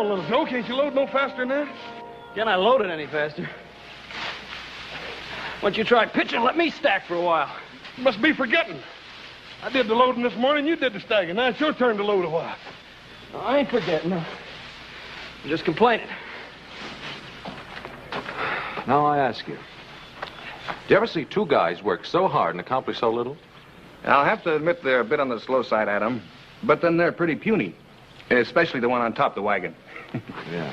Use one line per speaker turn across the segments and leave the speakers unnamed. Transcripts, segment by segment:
on, little Joe. Can't you load no faster than that?
Can I load it any faster? Why don't you try pitching and let me stack for a while?
You must be forgetting. I did the loading this morning, you did the stacking. Now it's your turn to load a while.
No, I ain't forgetting. I'm just complaining.
Now I ask you, do you ever see two guys work so hard and accomplish so little?
I'll have to admit they're a bit on the slow side, Adam. But then they're pretty puny. Especially the one on top the wagon.
Yeah.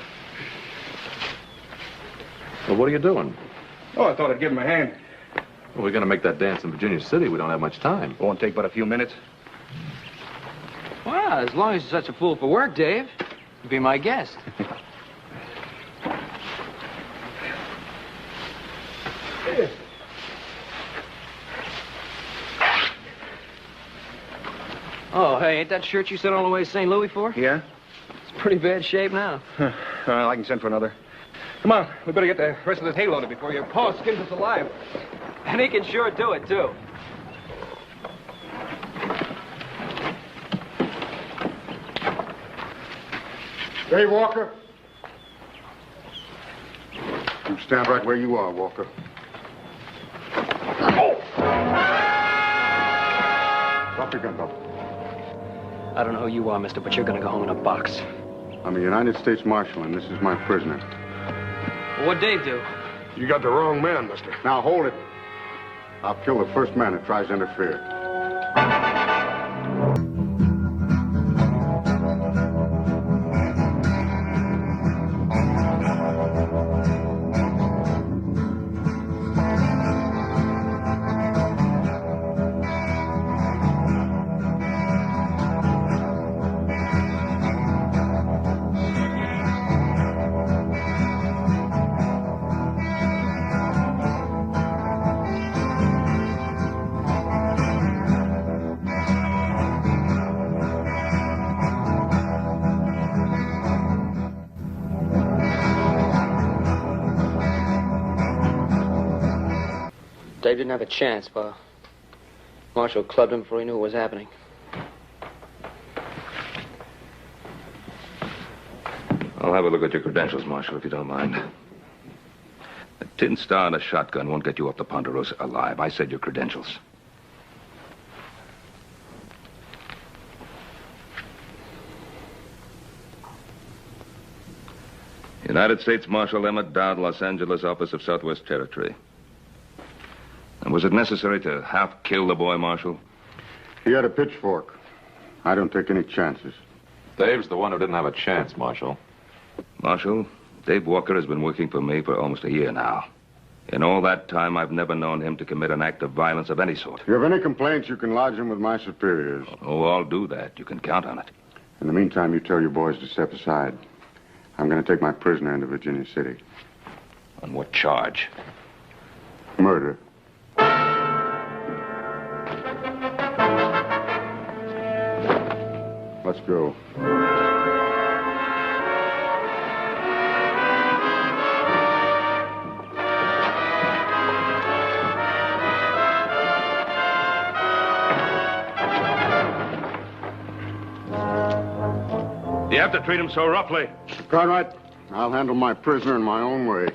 Well, what are you doing?
Oh, I thought I'd give him a hand.
Well, we're going to make that dance in Virginia City. We don't have much time.
It won't take but a few minutes.
Well, as long as you're such a fool for work, Dave, be my guest. Oh, hey, ain't that shirt you sent all the way to St. Louis for?
Yeah?
It's pretty bad shape now.
Well, I can send for another. Come on, we better get the rest of this hay loaded before your paw skins us alive.
And he can sure do it, too.
Hey, Walker. You stand right where you are, Walker. Oh! Drop your gun, Bob.
I don't know who you are, mister, but you're gonna go home in a box.
I'm a United States Marshal, and this is my prisoner.
Well, what'd Dave do?
You got the wrong man, mister.
Now, hold it. I'll kill the first man that tries to interfere.
Dave didn't have a chance, Pa. Marshall clubbed him before he knew what was happening.
I'll have a look at your credentials, Marshal, if you don't mind. A tin star and a shotgun won't get you up the Ponderosa alive. I said your credentials. United States Marshal Emmett Dowd, Los Angeles, Office of Southwest Territory. And was it necessary to half kill the boy, Marshal?
He had a pitchfork. I don't take any chances.
Dave's the one who didn't have a chance, Marshal.
Marshal, Dave Walker has been working for me for almost a year now. In all that time, I've never known him to commit an act of violence of any sort.
If you have any complaints, you can lodge them with my superiors.
Oh, I'll do that. You can count on it.
In the meantime, you tell your boys to step aside. I'm going to take my prisoner into Virginia City.
On what charge?
Murder. Let's go.
You have to treat him so roughly.
Cartwright, I'll handle my prisoner in my own way.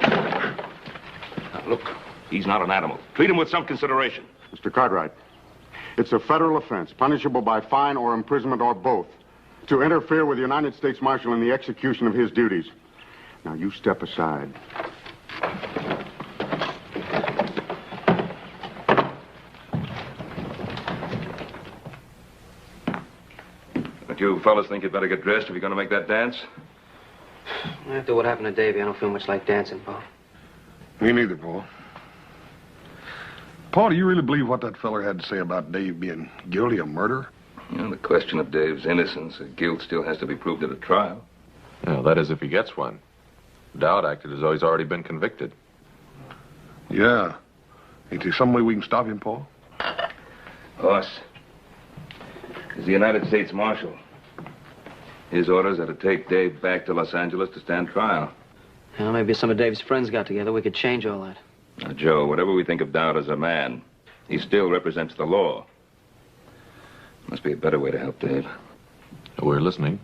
Now, look, he's not an animal. Treat him with some consideration.
Mr. Cartwright, it's a federal offense, punishable by fine or imprisonment or both, to interfere with the United States Marshal in the execution of his duties. Now, you step aside.
Don't you fellas think you'd better get dressed if you're going to make that dance?
After what happened to Davey, I don't feel much like dancing, Pa.
Me neither, Paul. Paul, do you really believe what that feller had to say about Dave being guilty of murder?
Well, the question of Dave's innocence or guilt still has to be proved at a trial.
Yeah, that is if he gets one. Dowd acted as though he's already been convicted.
Yeah. Ain't there some way we can stop him, Paul?
Boss, he's the United States Marshal. His orders are to take Dave back to Los Angeles to stand trial.
Well, maybe some of Dave's friends got together. We could change all that.
Now, Joe, whatever we think of Dowd as a man, he still represents the law. Must be a better way to help Dave.
We're listening.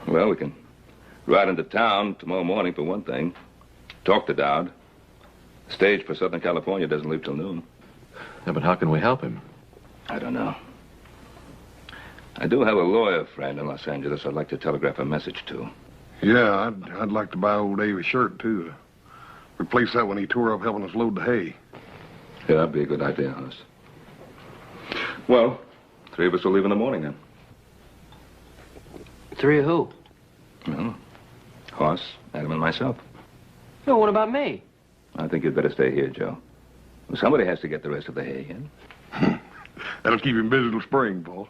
Well, we can ride into town tomorrow morning for one thing. Talk to Dowd. The stage for Southern California doesn't leave till noon.
Yeah, but how can we help him?
I don't know. I do have a lawyer friend in Los Angeles I'd like to telegraph a message to.
Yeah, I'd like to buy old Dave a shirt, too. Replace that when he tore up helping us load the hay.
Yeah, that'd be a good idea, Hoss. Well, 3 of us will leave in the morning, then.
3 of who?
Well, Hoss, Adam, and myself.
No, what about me?
I think you'd better stay here, Joe. Well, somebody has to get the rest of the hay in.
That'll keep him busy till spring, Paul.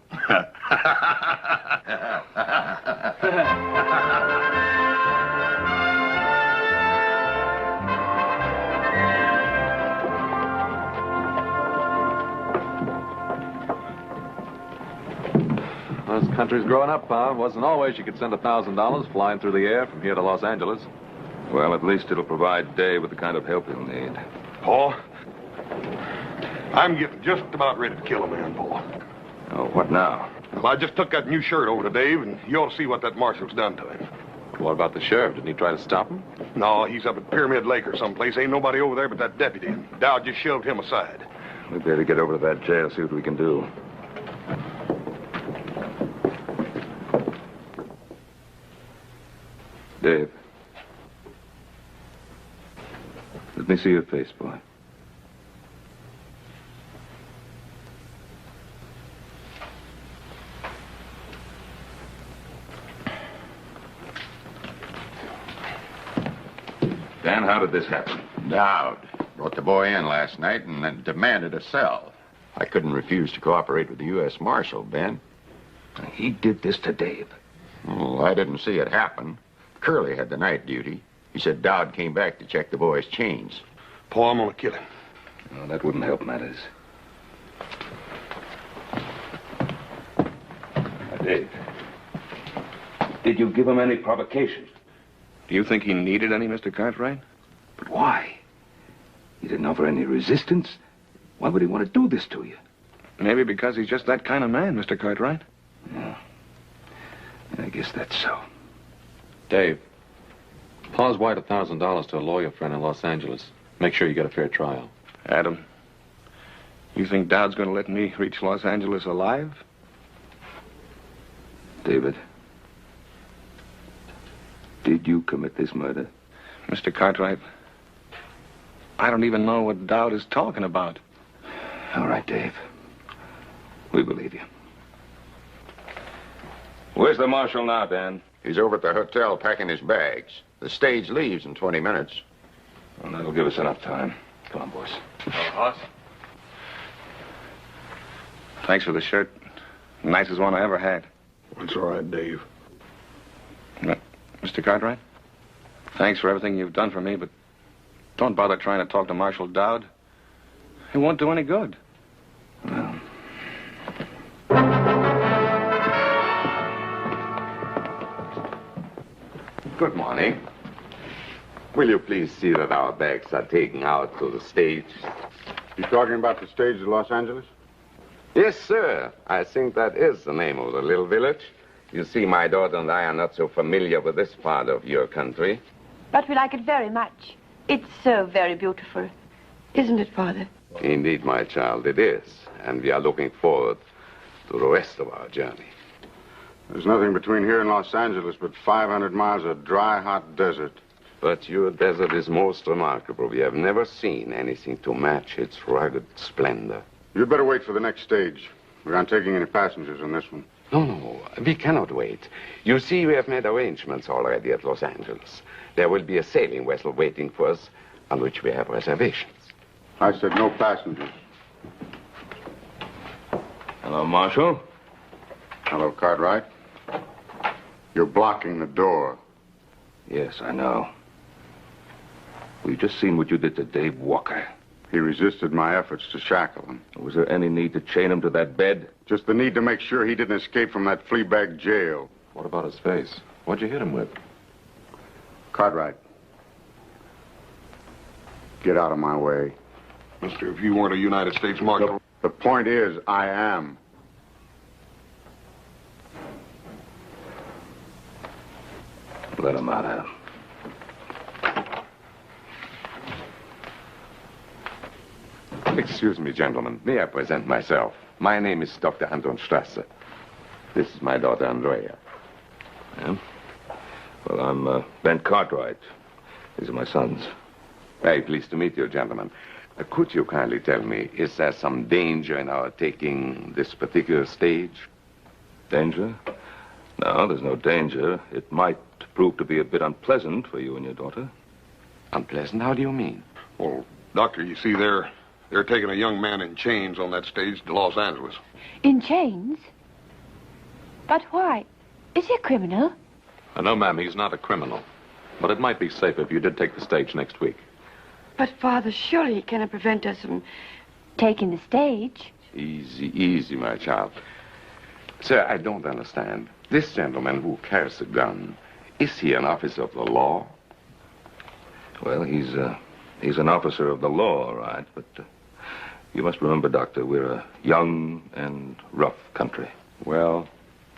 Well, this country's growing up, Pa. It wasn't always you could send $1,000 flying through the air from here to Los Angeles.
Well, at least it'll provide Dave with the kind of help he'll need.
Paul, I'm getting just about ready to kill a man, Paul.
Oh, what now?
Well, I just took that new shirt over to Dave, and you ought to see what that marshal's done to him.
What about the sheriff? Didn't he try to stop him?
No, he's up at Pyramid Lake or someplace. Ain't nobody over there but that deputy. Dowd just shoved him aside.
We better get over to that jail, see what we can do. Dave. Let me see your face, boy. Dan, how did this happen?
Dowd brought the boy in last night and then demanded a cell. I couldn't refuse to cooperate with the U.S. Marshal, Ben.
He did this to Dave.
Well, I didn't see it happen. Curly had the night duty. He said Dowd came back to check the boy's chains.
Paul, I'm gonna kill him.
Oh, that wouldn't help matters. Now, Dave, did you give him any provocation?
Do you think he needed any, Mr. Cartwright?
But why? He didn't offer any resistance. Why would he want to do this to you?
Maybe because he's just that kind of man, Mr. Cartwright.
Yeah. I guess that's so.
Dave, Pa's wired $1,000 to a lawyer friend in Los Angeles. Make sure you get a fair trial.
Adam, you think Dowd's going to let me reach Los Angeles alive?
David, did you commit this murder?
Mr. Cartwright, I don't even know what Dowd is talking about.
All right, Dave. We believe you. Where's the marshal now, Dan?
He's over at the hotel packing his bags. The stage leaves in 20 minutes.
Well, that'll give us enough time. Come on, boys.
Hoss? Thanks for the shirt. Nicest one I ever had.
It's all right, Dave.
Mr. Cartwright, thanks for everything you've done for me, but don't bother trying to talk to Marshal Dowd. It won't do any good.
Well,
Good morning. Will you please see that our bags are taken out to the stage?
You talking about the stage of Los Angeles?
Yes, sir. I think that is the name of the little village. You see, my daughter and I are not so familiar with this part of your country.
But we like it very much. It's so very beautiful. Isn't it, Father?
Indeed, my child, it is. And we are looking forward to the rest of our journey.
There's nothing between here and Los Angeles but 500 miles of dry, hot desert.
But your desert is most remarkable. We have never seen anything to match its rugged splendor.
You'd better wait for the next stage. We aren't taking any passengers on this one.
No, we cannot wait. You see, we have made arrangements already at Los Angeles. There will be a sailing vessel waiting for us on which we have reservations.
I said no passengers.
hello, Marshal.
Hello, Cartwright. You're blocking the door.
Yes, I know. We've just seen what you did to Dave Walker.
He resisted my efforts to shackle him.
Was there any need to chain him to that bed?
Just the need to make sure he didn't escape from that flea bag jail.
What about his face? What'd you hit him with?
Cartwright. Get out of my way.
Mister, if you weren't a United States Marshal...
The point is, I am.
Let him out, Adam.
Excuse me, gentlemen. May I present myself? My name is Dr. Anton Strasser. This is my daughter, Andrea.
Yeah? Well, I'm Ben Cartwright. These are my sons.
Very pleased to meet you, gentlemen. Could you kindly tell me, is there some danger in our taking this particular stage?
Danger? No, there's no danger. It might prove to be a bit unpleasant for you and your daughter.
Unpleasant? How do you mean?
Well, Doctor, you see, they're taking a young man in chains on that stage to Los Angeles.
In chains? But why? Is he a criminal?
No, ma'am, he's not a criminal. But it might be safer if you did take the stage next week.
But, Father, surely he cannot prevent us from taking the stage.
Easy, easy, my child. Sir, I don't understand. This gentleman who carries a gun, is he an officer of the law?
Well, he's an officer of the law, all right, but you must remember, Doctor, we're a young and rough country.
Well,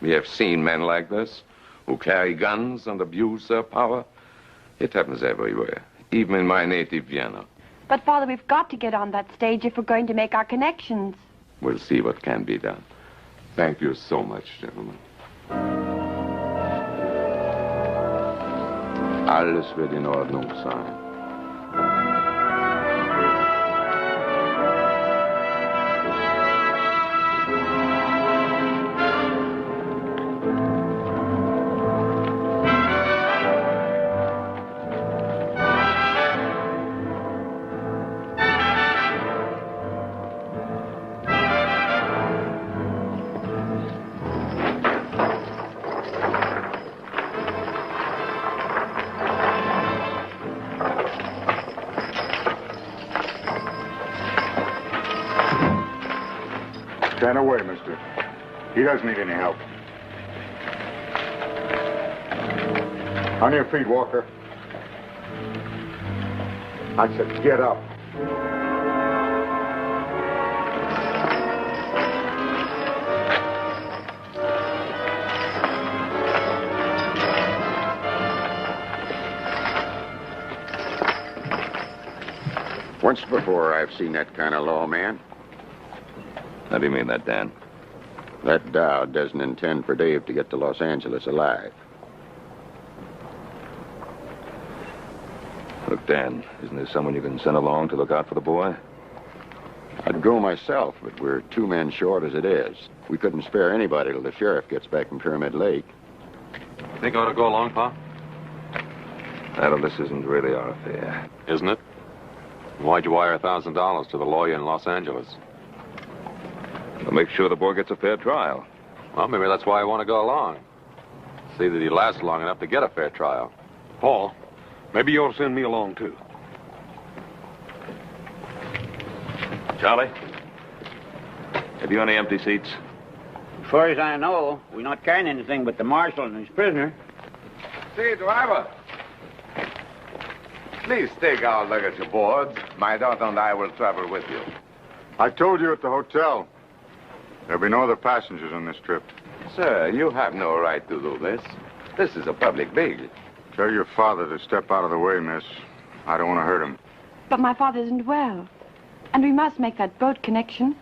we have seen men like this who carry guns and abuse their power. It happens everywhere, even in my native Vienna.
But, Father, we've got to get on that stage if we're going to make our connections.
We'll see what can be done. Thank you so much, gentlemen. Alles wird in Ordnung sein.
Stand away, mister. He doesn't need any help. On your feet, Walker. I said get up.
Once before, I've seen that kind of law, man.
How do you mean that, Dan?
That Dowd doesn't intend for Dave to get to Los Angeles alive.
Look, Dan, isn't there someone you can send along to look out for the boy?
I'd go myself, but we're 2 men short as it is. We couldn't spare anybody till the sheriff gets back from Pyramid Lake.
Think I ought to go along, Pa?
Adam, this isn't really our affair.
Isn't it? Why'd you wire $1,000 to the lawyer in Los Angeles?
We'll make sure the boy gets a fair trial.
Well, maybe that's why I want to go along. See that he lasts long enough to get a fair trial.
Paul, maybe you ought to send me along, too.
Charlie, have you any empty seats?
As far as I know, we're not carrying anything but the marshal and his prisoner.
Say, driver. Please take our luggage aboard. My daughter and I will travel with you.
I told you at the hotel. There'll be no other passengers on this trip.
Sir, you have no right to do this. This is a public bail.
Tell your father to step out of the way, miss. I don't want to hurt him.
But my father isn't well. And we must make that boat connection.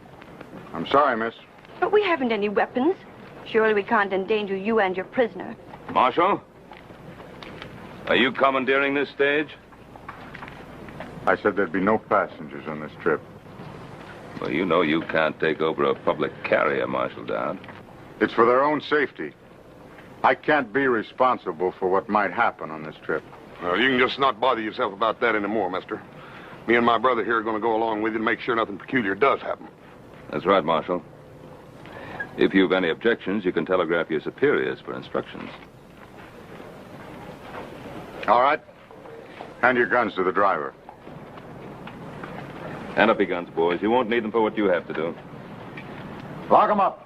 I'm sorry, miss.
But we haven't any weapons. Surely we can't endanger you and your prisoner.
Marshal? Are you commandeering this stage?
I said there'd be no passengers on this trip.
Well, you know you can't take over a public carrier, Marshal Dowd.
It's for their own safety. I can't be responsible for what might happen on this trip.
Well, you can just not bother yourself about that anymore, mister. Me and my brother here are going to go along with you to make sure nothing peculiar does happen.
That's right, Marshal. If you've any objections, you can telegraph your superiors for instructions.
All right. Hand your guns to the driver.
Hand up your guns, boys. You won't need them for what you have to do.
Lock them up.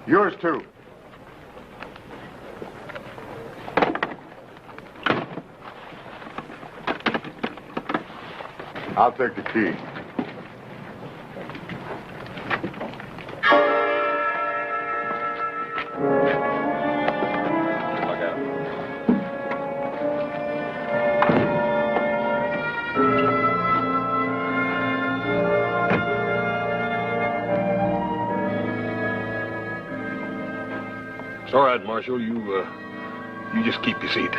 Yours, too. I'll take the key.
It's all right, Marshal. You just keep your seat.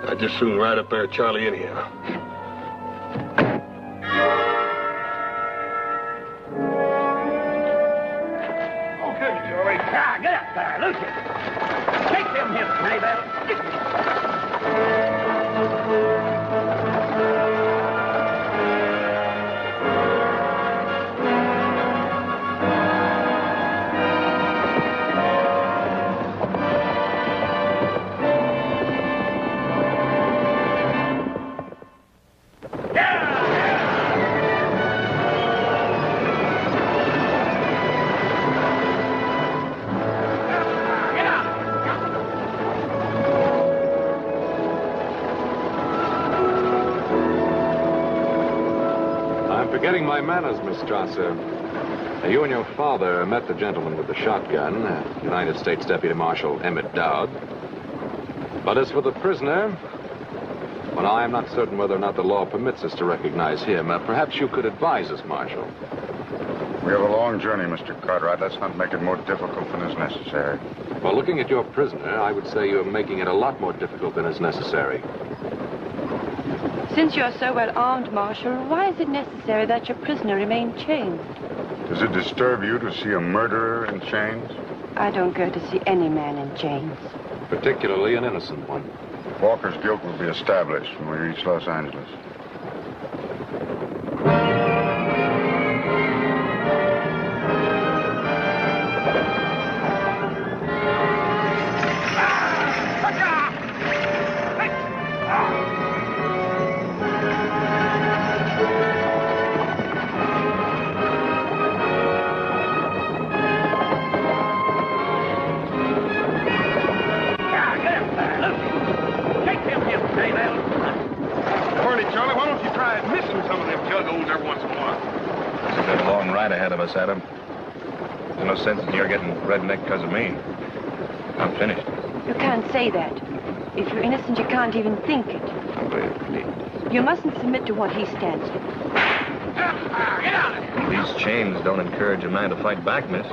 I'd just soon ride up there with Charlie anyhow.
Okay, Charlie. Ah, get up there, Lucy. Take them hips, Maybell.
Forgetting my manners, Miss Strasser. You and your father met the gentleman with the shotgun, United States Deputy Marshal Emmett Dowd. But as for the prisoner, well, I am not certain whether or not the law permits us to recognize him. Perhaps you could advise us, Marshal.
We have a long journey, Mr. Cartwright. Let's not make it more difficult than is necessary.
Well, looking at your prisoner, I would say you're making it a lot more difficult than is necessary.
Since you're so well armed, Marshal, why is it necessary that your prisoner remain chained?
Does it disturb you to see a murderer in chains?
I don't go to see any man in chains.
Particularly an innocent one.
Walker's guilt will be established when we reach Los Angeles.
Adam. There's no sense in your getting redneck because of me. I'm finished.
You can't say that. If you're innocent, you can't even think it.
Well, please.
You mustn't submit to what he stands for.
Get out of here!
These chains don't encourage a man to fight back, miss.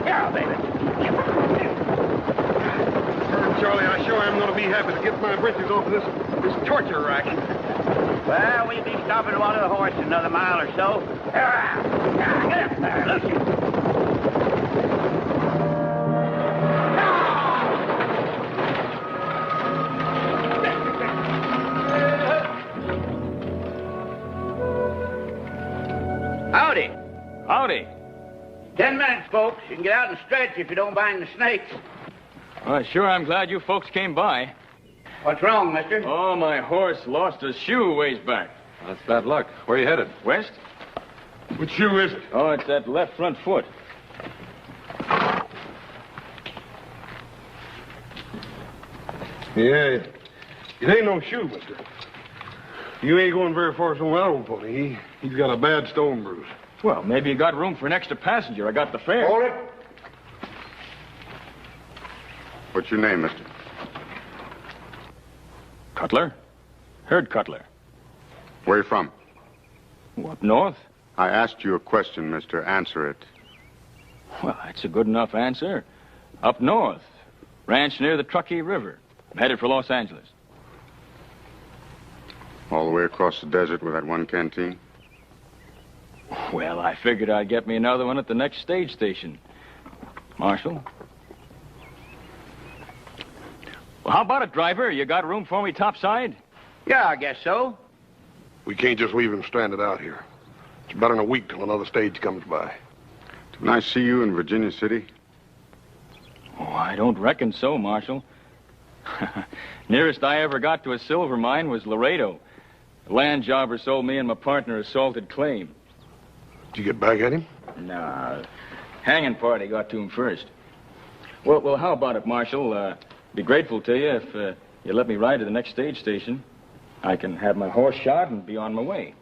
Yeah, baby.
Charlie, I sure am going to be happy to get my britches off of this torture rack.
Well, we'll be stopping one of the horses another mile or so. Get up there, Lucy. Howdy.
Howdy.
10 minutes, folks. You can get out and stretch if you don't mind the snakes.
Well, sure, I'm glad you folks came by.
What's wrong, mister?
Oh, my horse lost a shoe ways back.
That's bad luck. Where are you headed?
West?
Which shoe is it?
Oh, it's that left front foot.
Yeah, it ain't no shoe, mister. You ain't going very far from that old pony. He's got a bad stone bruise.
Well, maybe you got room for an extra passenger. I got the fare.
Hold it.
What's your name, mister?
Cutler? Herd Cutler.
Where you from?
Up north?
I asked you a question, mister. Answer it.
Well, that's a good enough answer. Up north. Ranch near the Truckee River. I'm headed for Los Angeles.
All the way across the desert with that one canteen?
Well, I figured I'd get me another one at the next stage station. Marshal? Well, how about it, driver? You got room for me topside?
Yeah, I guess so.
We can't just leave him stranded out here. It's better than a week till another stage comes by.
Didn't I see you in Virginia City?
Oh, I don't reckon so, Marshal. Nearest I ever got to a silver mine was Laredo. The land jobber sold me and my partner a salted claim.
Did you get back at him?
No, hanging party got to him first. Well, how about it, Marshal? Be grateful to you if you let me ride to the next stage station. I can have my horse shot and be on my way.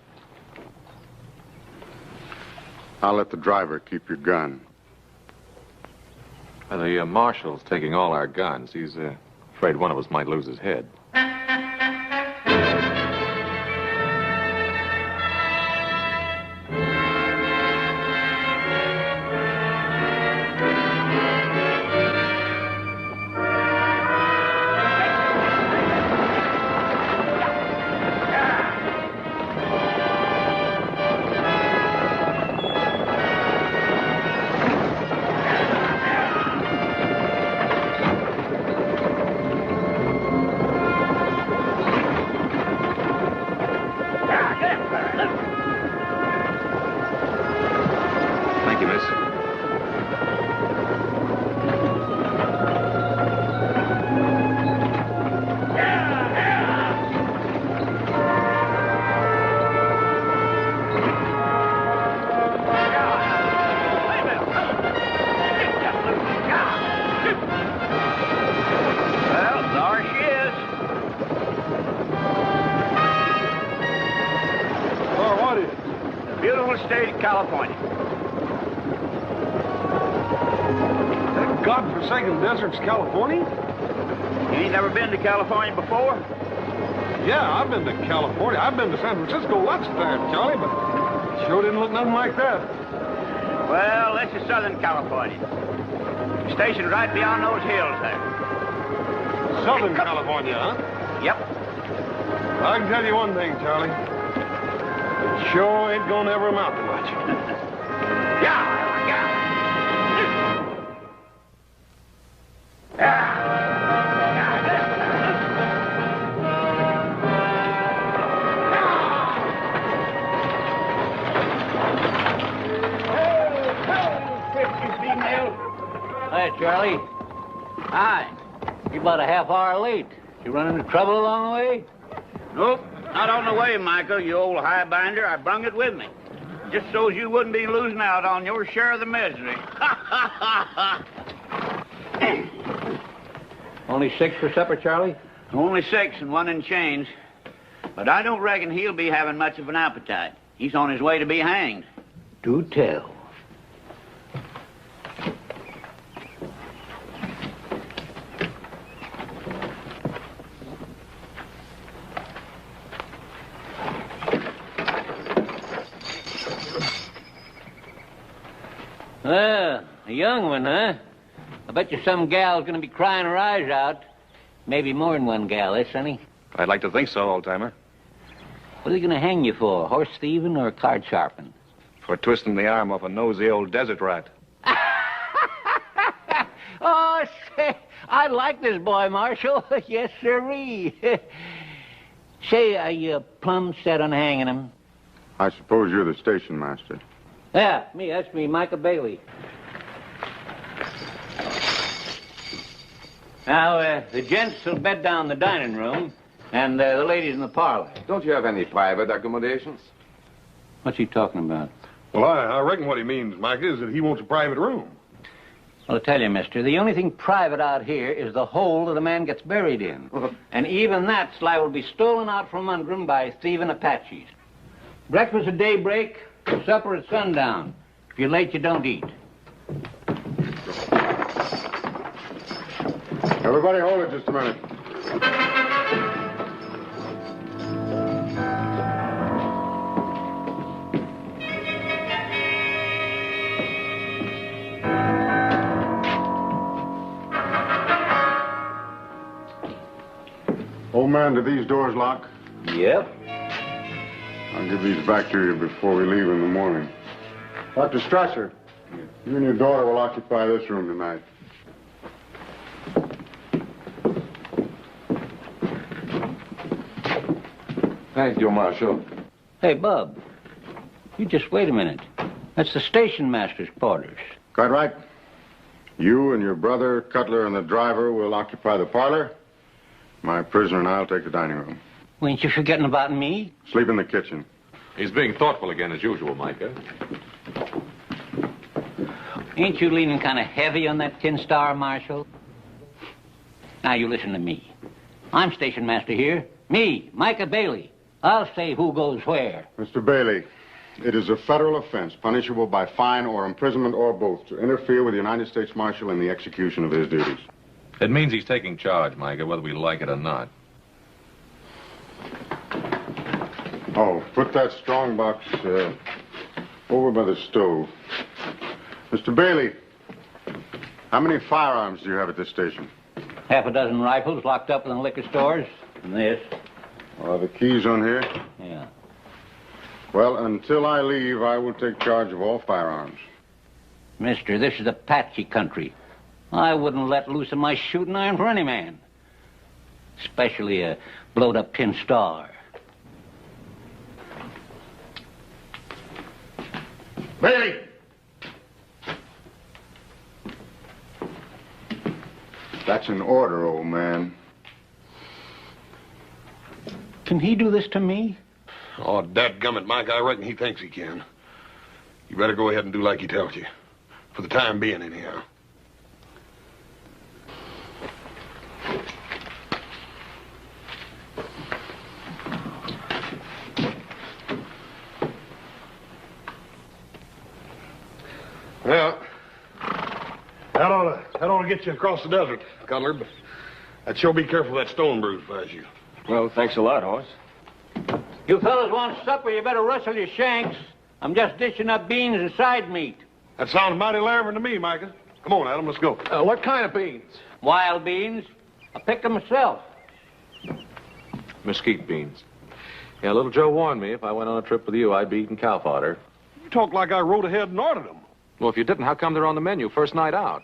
I'll let the driver keep your gun.
The marshal's taking all our guns. He's Afraid one of us might lose his head.
California.
That godforsaken desert's California?
You ain't never been to California before?
Yeah, I've been to California. I've been to San Francisco lots of times, Charlie, but it sure didn't look nothing like that.
Well, this is Southern California. Stationed right beyond those hills there.
Southern California, huh?
Yep.
I can tell you one thing, Charlie. It sure ain't gonna ever amount to much.
Hi, Charlie. Hi. You're about a half hour late. You run into trouble along the way?
Nope. Not on the way, Michael, you old highbinder. I brung it with me. Just so you wouldn't be losing out on your share of the misery.
Only 6 for supper, Charlie?
Only 6 and 1 in chains. But I don't reckon he'll be having much of an appetite. He's on his way to be hanged.
Do tell. A young one, huh? I bet you some gal's gonna be crying her eyes out. Maybe more than one gal, eh, Sonny?
I'd like to think so, old-timer.
What are they gonna hang you for? Horse thieving or card sharping?
For twisting the arm off a nosy old desert rat.
Oh, say, I like this boy, Marshal. Yes, sirree. Say, are you plumb set on hanging him?
I suppose you're the station master.
Yeah, me. That's me, Micah Bailey. Now, the gents will bed down in the dining room, and the ladies in the parlor.
Don't you have any private accommodations?
What's he talking about?
Well, I reckon what he means, Mike, is that he wants a private room.
Well, I'll tell you, mister, the only thing private out here is the hole that the man gets buried in. And even that's liable to be stolen out from under him by thieving Apaches. Breakfast at daybreak, supper at sundown. If you're late, you don't eat.
Everybody hold it just a minute. Old man, do these doors lock?
Yep.
I'll give these back to you before we leave in the morning. Dr. Strasser, you and your daughter will occupy this room tonight.
Thank you, Marshal.
Hey, Bub, you just wait a minute. That's the station master's quarters.
Cartwright, you and your brother, Cutler, and the driver will occupy the parlor. My prisoner and I'll take the dining room.
Well, ain't you forgetting about me?
Sleep in the kitchen.
He's being thoughtful again, as usual, Micah.
Ain't you leaning kind of heavy on that tin star, Marshal? Now, you listen to me. I'm station master here. Me, Micah Bailey. I'll say who goes where.
Mr. Bailey, it is a federal offense, punishable by fine or imprisonment or both, to interfere with the United States Marshal in the execution of his duties.
It means he's taking charge, Micah, whether we like it or not.
Oh, put that strong box over by the stove. Mr. Bailey, how many firearms do you have at this station?
Half a dozen rifles locked up in the liquor stores. And this.
Are the keys on here?
Yeah.
Well, until I leave, I will take charge of all firearms.
Mister, this is Apache country. I wouldn't let loose of my shooting iron for any man. Especially a blowed-up tin star.
Bailey! That's an order, old man.
Can he do this to me?
Oh, dadgummit, Mike, I reckon he thinks he can. You better go ahead and do like he tells you. For the time being, anyhow. Well, that ought to get you across the desert, Cutler, but I'd sure be careful of that stone bruise if I was you.
Well, thanks a lot, Hoss.
You fellas want supper, you better rustle your shanks. I'm just dishing up beans and side meat.
That sounds mighty lavering to me, Micah. Come on, Adam, let's go.
What kind of beans?
Wild beans. I picked them myself.
Mesquite beans. Yeah, little Joe warned me if I went on a trip with you, I'd be eating cow fodder.
You talk like I rode ahead and ordered them.
Well, if you didn't, how come they're on the menu first night out?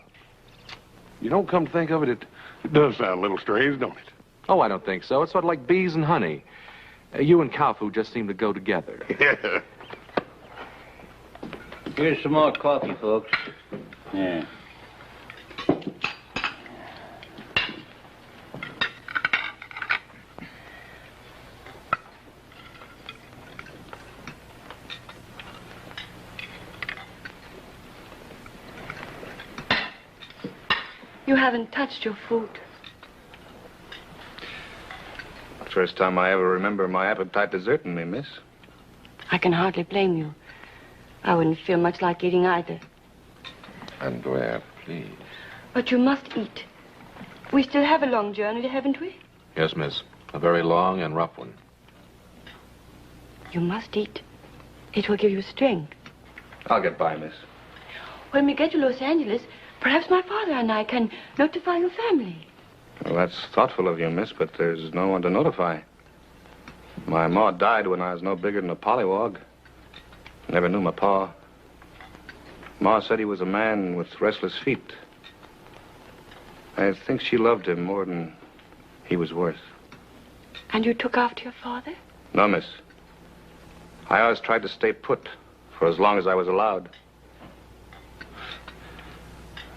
You don't come to think of it, it does sound a little strange, don't it?
Oh, I don't think so. It's sort of like bees and honey. You and cow food just seem to go together.
Yeah.
Here's some more coffee, folks. Yeah.
You haven't touched your food.
First time I ever remember my appetite deserting me, miss.
I can hardly blame you. I wouldn't feel much like eating either.
Andrea, please.
But you must eat. We still have a long journey, haven't we?
Yes, miss. A very long and rough one.
You must eat. It will give you strength.
I'll get by, miss.
When we get to Los Angeles, perhaps my father and I can notify your family.
Well, that's thoughtful of you, miss, but there's no one to notify. My ma died when I was no bigger than a pollywog. Never knew my pa. Ma said he was a man with restless feet. I think she loved him more than he was worth.
And you took after your father?
No, miss. I always tried to stay put for as long as I was allowed.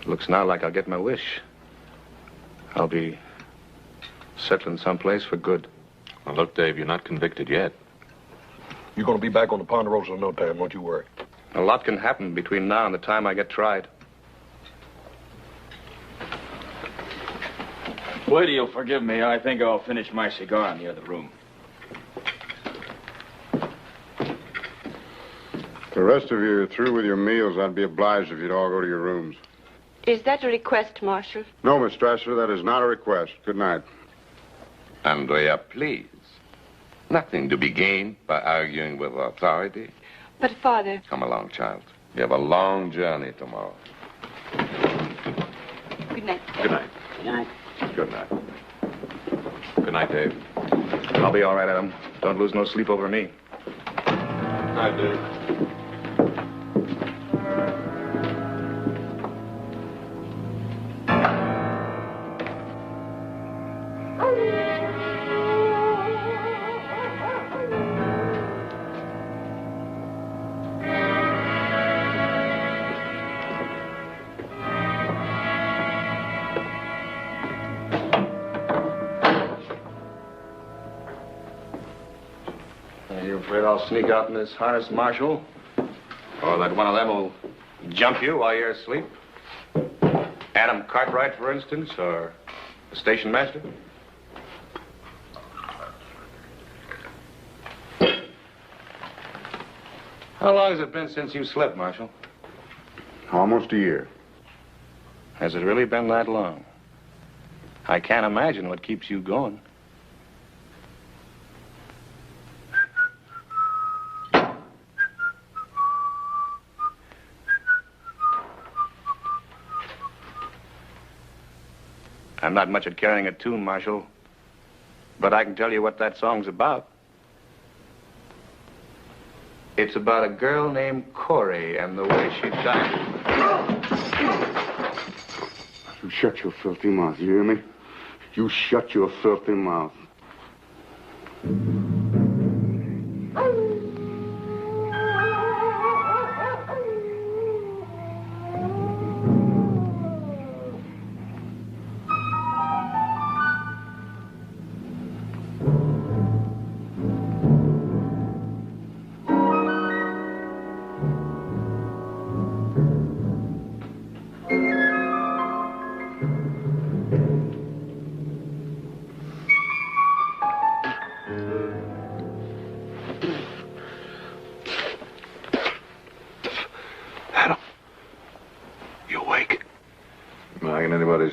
It looks now like I'll get my wish. I'll be settling someplace for good.
Well, look, Dave, you're not convicted yet.
You're going to be back on the Ponderosa in no time, don't you worry.
A lot can happen between now and the time I get tried.
Lady, you'll forgive me. I think I'll finish my cigar in the other room.
If the rest of you are through with your meals, I'd be obliged if you'd all go to your rooms.
Is that a request, Marshal?
No, Miss Strasser, that is not a request. Good night.
Andrea, please. Nothing to be gained by arguing with authority.
But, Father...
Come along, child. You have a long journey tomorrow.
Good night.
Good night.
Good night.
Good night, Dave.
I'll be all right, Adam. Don't lose no sleep over me.
Night, Dave.
You afraid I'll sneak out in this harness, Marshal? Or that one of them will jump you while you're asleep? Adam Cartwright, for instance, or the station master? How long has it been since you slept, Marshal?
Almost a year.
Has it really been that long? I can't imagine what keeps you going. I'm not much at carrying a tune, Marshal, but I can tell you what that song's about. It's about a girl named Corey and the way she died.
You shut your filthy mouth, you hear me? You shut your filthy mouth.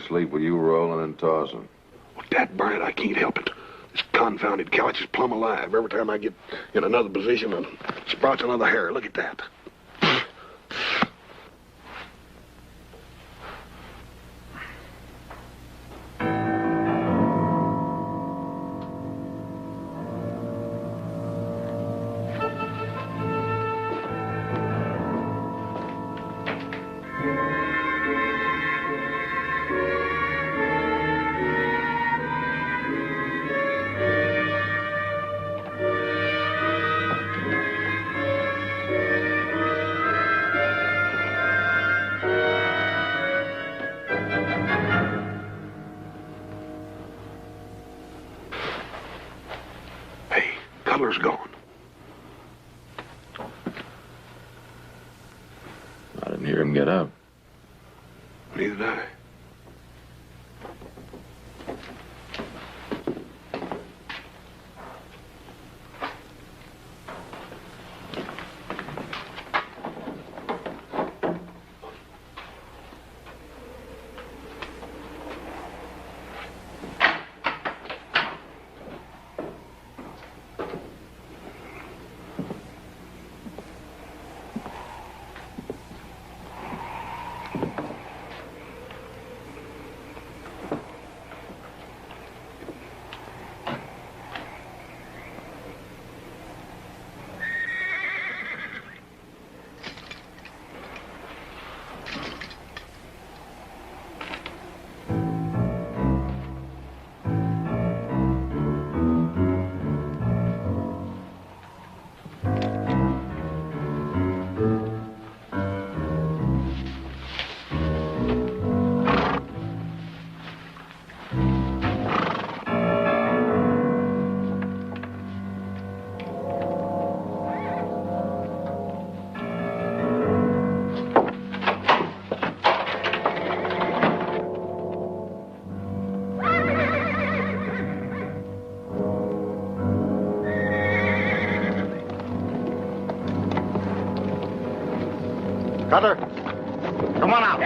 Sleep with you rolling and tossing.
Well, Dad burn it, I can't help it. This confounded couch is plumb alive. Every time I get in another position, it sprouts another hair. Look at that. Cutler's gone.
I didn't hear him get up.
Neither did I.
Cutler, come on out.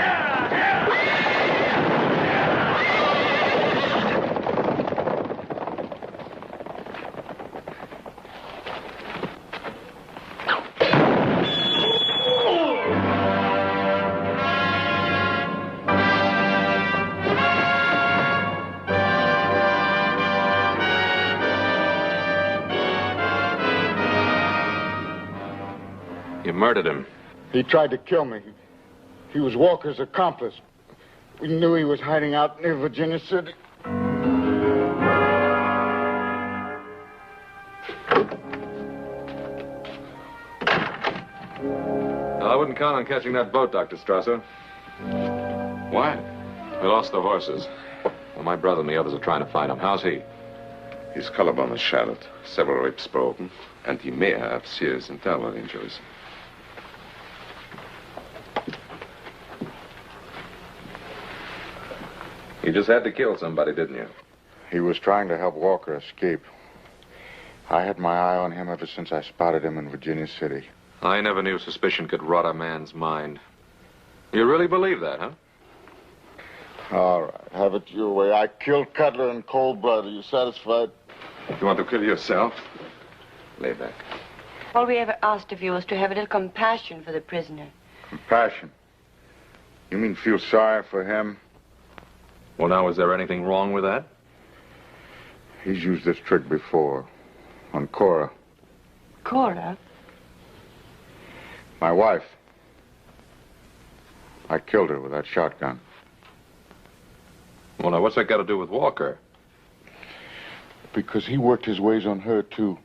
You murdered him.
He tried to kill me. He was Walker's accomplice. We knew he was hiding out near Virginia City.
Well, I wouldn't count on catching that boat, Dr. Strasser.
Why?
We lost the horses. Well, my brother and the others are trying to find him. How's he?
His collarbone is shattered, several ribs broken, and he may have serious internal injuries. You just had to kill somebody, didn't you?
He was trying to help Walker escape. I had my eye on him ever since I spotted him in Virginia City.
I never knew suspicion could rot a man's mind. You really believe that, huh?
All right, have it your way. I killed Cutler in cold blood. Are you satisfied?
You want to kill yourself? Lay back.
All we ever asked of you was to have a little compassion for the prisoner.
Compassion? You mean feel sorry for him?
Well, now, is there anything wrong with that?
He's used this trick before. On Cora.
Cora?
My wife. I killed her with that shotgun.
Well, now, what's that got to do with Walker?
Because he worked his ways on her, too.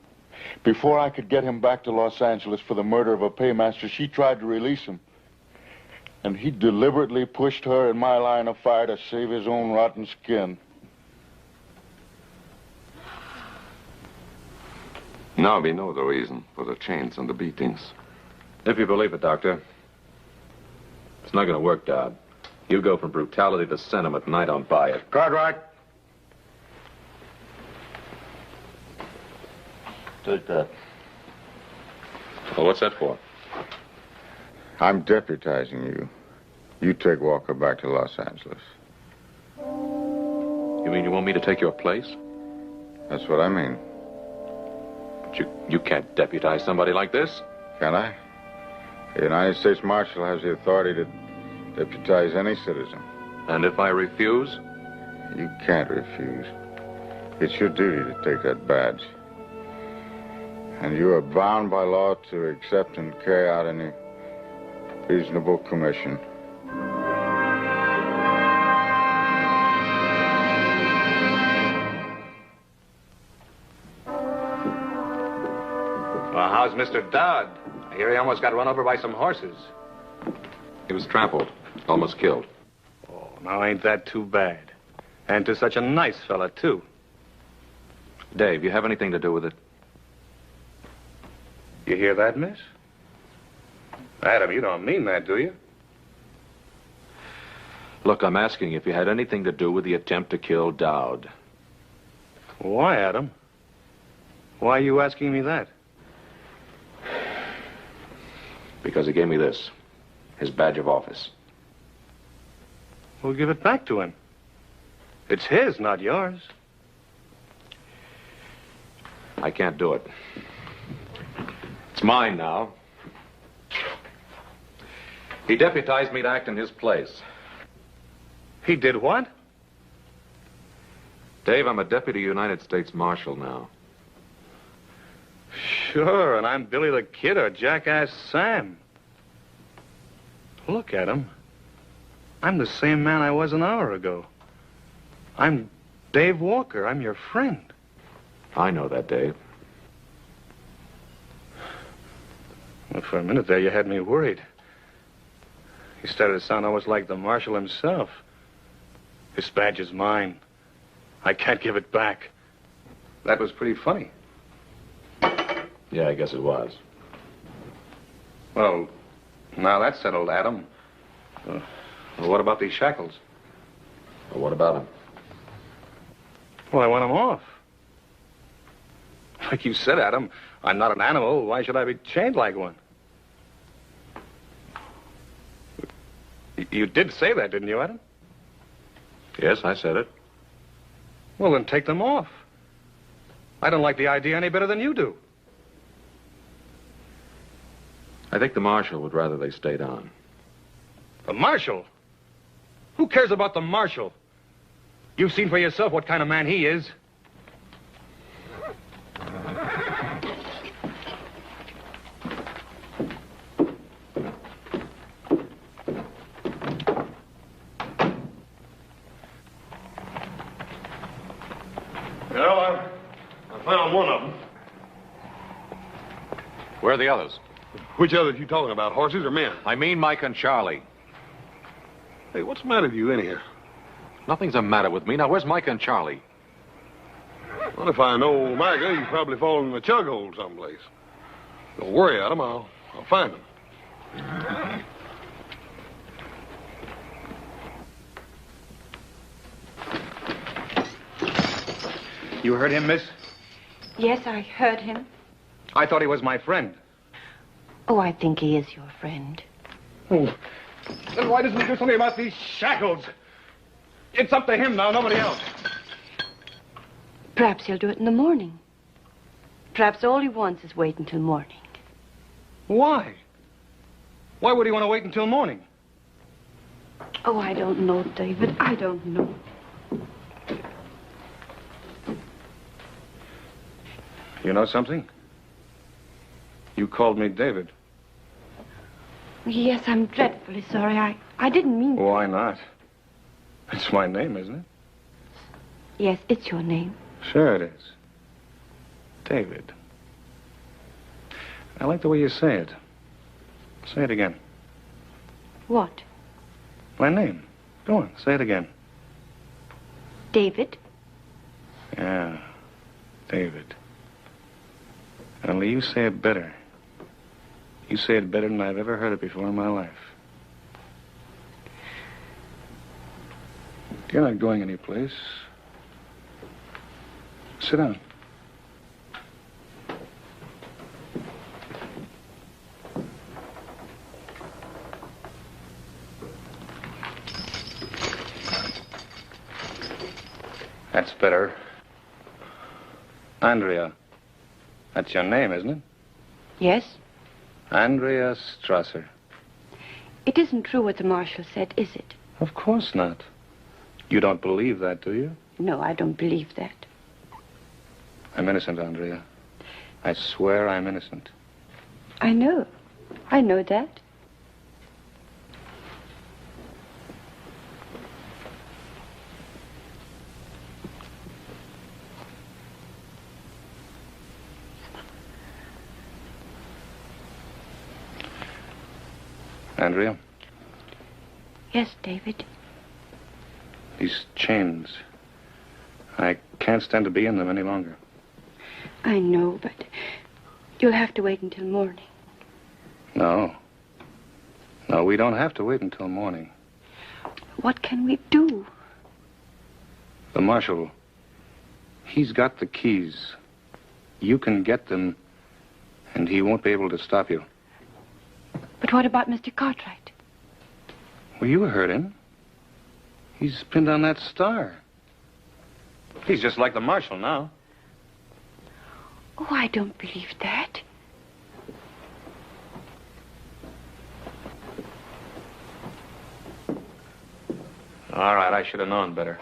Before I could get him back to Los Angeles for the murder of a paymaster, she tried to release him. And he deliberately pushed her in my line of fire to save his own rotten skin.
Now we know the reason for the chains and the beatings. If you believe it, Doctor, it's not going to work, Dodd. You go from brutality to sentiment, and I don't buy it.
Cartwright. Take that.
Well, what's that for?
I'm deputizing you. You take Walker back to Los Angeles.
You mean you want me to take your place?
That's what I mean.
But you can't deputize somebody like this.
Can I? The United States Marshal has the authority to deputize any citizen.
And if I refuse?
You can't refuse. It's your duty to take that badge. And you are bound by law to accept and carry out any reasonable commission.
Well, how's Mr. Dodd? I hear he almost got run over by some horses.
He was trampled, almost killed.
Oh, now ain't that too bad? And to such a nice fella, too.
Dave, you have anything to do with it?
You hear that, miss? Adam, you don't mean that, do you?
Look, I'm asking if you had anything to do with the attempt to kill Dowd.
Why, Adam? Why are you asking me that?
Because he gave me this, his badge of office.
We'll give it back to him. It's his, not yours.
I can't do it. It's mine now. He deputized me to act in his place.
He did what?
Dave, I'm a deputy United States Marshal now.
Sure, and I'm Billy the Kid or Jackass Sam. Look at him. I'm the same man I was an hour ago. I'm Dave Walker. I'm your friend.
I know that, Dave.
Well, for a minute there, you had me worried. You started to sound almost like the Marshal himself. This badge is mine. I can't give it back. That was pretty funny.
Yeah, I guess it was.
Well, now that's settled, Adam. Well, what about these shackles?
Well, what about him?
Well, I want them off. Like you said, Adam, I'm not an animal. Why should I be chained like one? You did say that, didn't you, Adam?
Yes, I said it.
Well, then take them off. I don't like the idea any better than you do.
I think the Marshal would rather they stayed on.
The Marshal? Who cares about the Marshal? You've seen for yourself what kind of man he is.
Well, I found one of them.
Where are the others?
Which others you talking about, horses or men?
I mean Mike and Charlie.
Hey, what's the matter with you in here?
Nothing's the matter with me. Now, where's Mike and Charlie?
Well, if I know Micah, he's probably fallen in the chug hole someplace. Don't worry, Adam. I'll find him.
You heard him, miss?
Yes, I heard him.
I thought he was my friend.
Oh, I think he is your friend.
Oh. Then why doesn't he do something about these shackles? It's up to him now, nobody else.
Perhaps he'll do it in the morning. Perhaps all he wants is wait until morning.
Why? Why would he want to wait until morning?
Oh, I don't know, David. I don't know.
You know something? You called me David.
Yes, I'm dreadfully sorry. I didn't mean...
Why not? It's my name, isn't it?
Yes, it's your name.
Sure it is. David. I like the way you say it. Say it again.
What?
My name. Go on, say it again.
David?
Yeah, David. Only you say it better. You say it better than I've ever heard it before in my life. You're not going anyplace. Sit down. That's better. Andrea. That's your name, isn't it?
Yes?
Andrea Strasser.
It isn't true what the marshal said, is it?
Of course not. You don't believe that, do you?
No, I don't believe that.
I'm innocent, Andrea. I swear I'm innocent.
I know. I know that.
Andrea?
Yes, David.
These chains. I can't stand to be in them any longer.
I know, but you'll have to wait until morning.
No. No, we don't have to wait until morning.
What can we do?
The marshal, he's got the keys. You can get them, and he won't be able to stop you.
But what about Mr. Cartwright?
Well, you heard him. He's pinned on that star. He's just like the marshal now.
Oh, I don't believe that.
All right, I should have known better.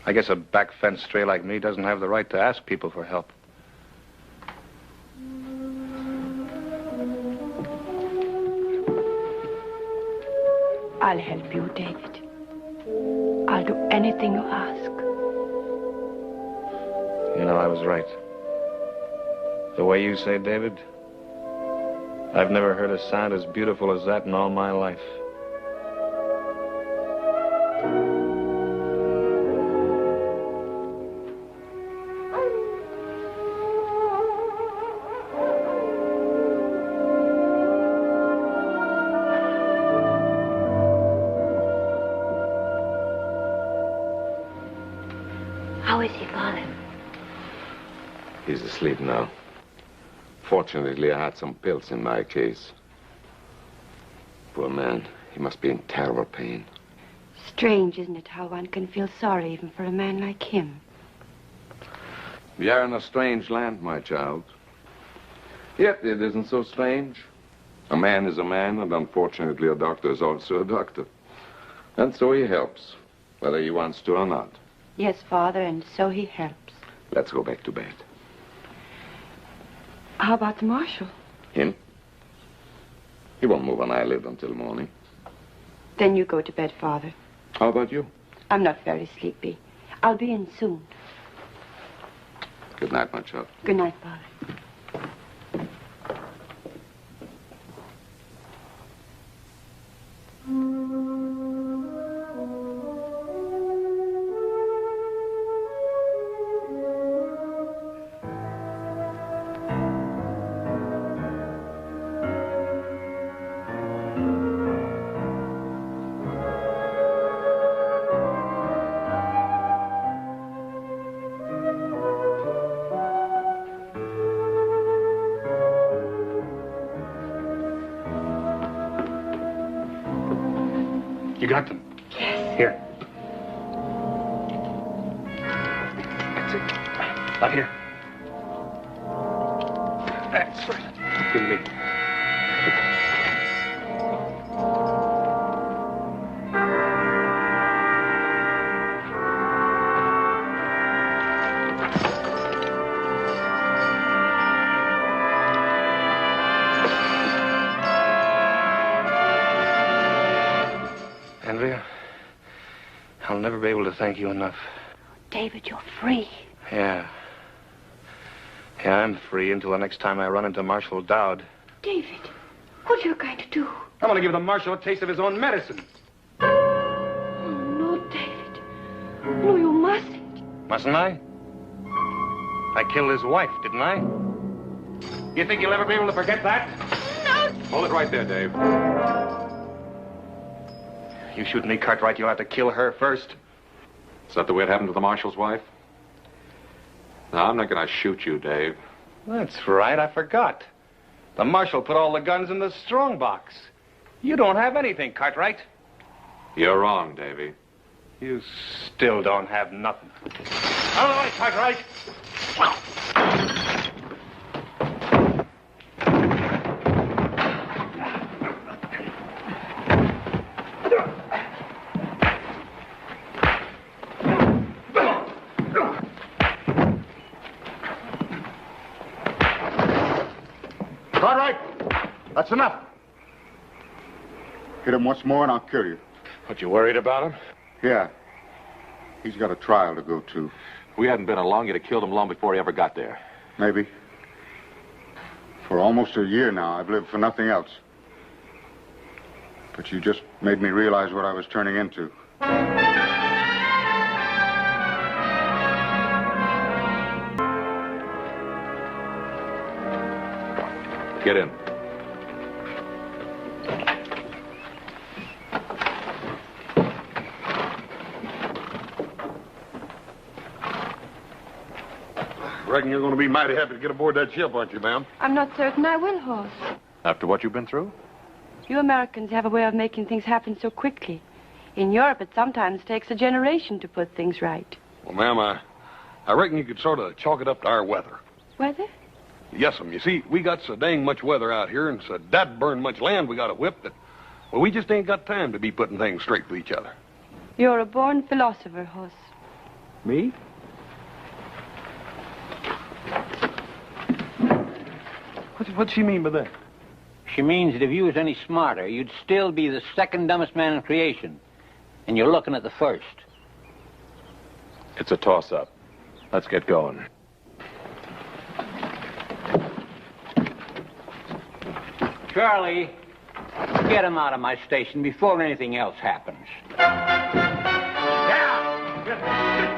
I guess a back fence stray like me doesn't have the right to ask people for help.
I'll help you, David. I'll do anything you ask.
You know, I was right. The way you say, David, I've never heard a sound as beautiful as that in all my life.
How is he, Father?
He's asleep now. Fortunately, I had some pills in my case. Poor man, he must be in terrible pain.
Strange, isn't it, how one can feel sorry even for a man like him?
We are in a strange land, my child. Yet it isn't so strange. A man is a man, and unfortunately a doctor is also a doctor. And so he helps, whether he wants to or not.
Yes, Father, and so he helps.
Let's go back to bed.
How about the marshal?
Him? He won't move an eyelid until morning.
Then you go to bed, Father.
How about you?
I'm not very sleepy. I'll be in soon.
Good night, my child.
Good night, Father.
You got them?
Yes.
Here. Up here. That's right. Give me. Andrea, I'll never be able to thank you enough.
David, you're free.
Yeah. Yeah, I'm free until the next time I run into Marshal Dowd.
David, what are you going to do?
I'm going to give the Marshal a taste of his own medicine.
Oh, no, David. No, you mustn't.
Mustn't I? I killed his wife, didn't I? You think you'll ever be able to forget that?
No.
Hold it right there, Dave.
You shoot me, Cartwright, you'll have to kill her first.
Is that the way it happened to the Marshal's wife? No, I'm not going to shoot you, Dave.
That's right, I forgot. The Marshal put all the guns in the strong box. You don't have anything, Cartwright.
You're wrong, Davy.
You still don't have nothing. Out of the way, Cartwright!
Cartwright, that's enough. Hit him once more and I'll kill you.
What, you worried about him?
Yeah. He's got a trial to go to.
We hadn't been along, you'd have killed him long before he ever got there.
Maybe. For almost a year now, I've lived for nothing else. But you just made me realize what I was turning into.
Get in.
Reckon you're going to be mighty happy to get aboard that ship, aren't you, ma'am?
I'm not certain I will, Hoss.
After what you've been through?
You Americans have a way of making things happen so quickly. In Europe, it sometimes takes a generation to put things right.
Well, ma'am, I reckon you could sort of chalk it up to our weather.
Weather?
Yes'm. You see, we got so dang much weather out here and so that burn much land we got to whip that, well, we just ain't got time to be putting things straight with each other.
You're a born philosopher, Hoss.
Me? What's she mean by that?
She means that if you was any smarter, you'd still be the second dumbest man in creation. And you're looking at the first.
It's a toss-up. Let's get going.
Charlie, get him out of my station before anything else happens.
Yeah!